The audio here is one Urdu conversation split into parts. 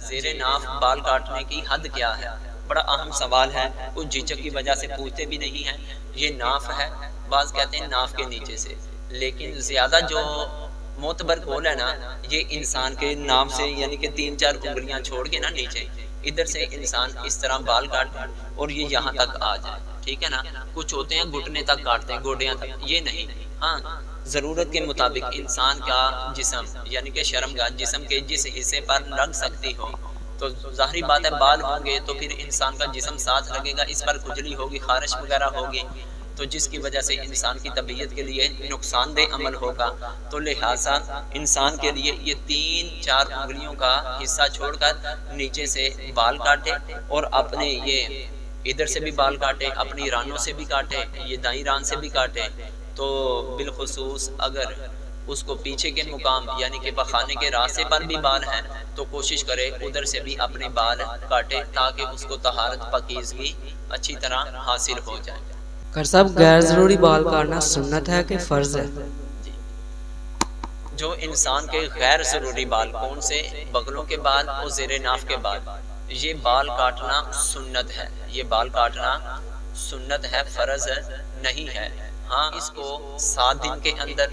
زیر ناف بال کاٹنے کی حد کیا ہے؟ بڑا اہم سوال ہے، کچھ جھجک کی وجہ سے پوچھتے بھی نہیں ہیں۔ یہ ناف ہے، بعض کہتے ہیں ناف کے نیچے سے، لیکن زیادہ جو معتبر قول ہے نا، یہ انسان کے ناف سے یعنی کہ 3-4 انگلیاں چھوڑ کے نا نیچے ادھر سے انسان اس طرح بال کاٹے اور یہ یہاں تک آ جائے، ٹھیک ہے نا۔ کچھ ہوتے ہیں گھٹنے تک کاٹتے ہیں، گوڈیاں تک، یہ نہیں۔ ہاں، ضرورت کے مطابق انسان کا جسم یعنی کہ شرمگاہ جسم کے جس حصے پر لگ سکتی ہو، تو ظاہری بات ہے بال ہوں گے تو پھر انسان کا جسم ساتھ لگے گا، اس پر کھجلی ہوگی، خارش وغیرہ ہوگی، تو جس کی وجہ سے انسان کی طبیعت کے لیے نقصان دہ عمل ہوگا۔ تو لہٰذا انسان کے لیے یہ 3-4 انگلیوں کا حصہ چھوڑ کر نیچے سے بال کاٹے اور اپنے یہ ادھر سے بھی بال کاٹے، اپنی رانوں سے بھی کاٹے، یہ دائیں ران سے بھی کاٹے، تو بالخصوص اگر اس کو پیچھے کے مقام یعنی کہ پخانے کے راستے پر بھی بال ہیں تو کوشش کرے ادھر سے بھی اپنے بال کاٹے تاکہ اس کو طہارت پاکیزگی اچھی طرح حاصل ہو جائے۔ کر صاحب غیر ضروری بال کاٹنا سنت ہے کہ فرض ہے؟ جی، جو انسان کے غیر ضروری بال کون سے؟ بغلوں کے بال اور زیر ناف کے بال، یہ بال کاٹنا سنت ہے، یہ بال کاٹنا سنت ہے، فرض نہیں ہے۔ ہاں، اس کو 7 دن کے اندر،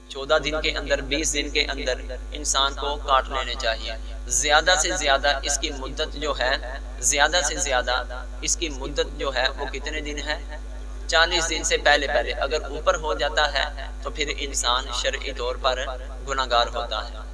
14 دن کے اندر، 20 دن کے اندر انسان کو کاٹ لینے چاہیے۔ زیادہ سے زیادہ اس کی مدت جو ہے، زیادہ سے زیادہ اس کی مدت جو ہے وہ کتنے دن ہے؟ 40 دن سے پہلے اگر اوپر ہو جاتا ہے تو پھر انسان شرعی طور پر گناہگار ہوتا ہے۔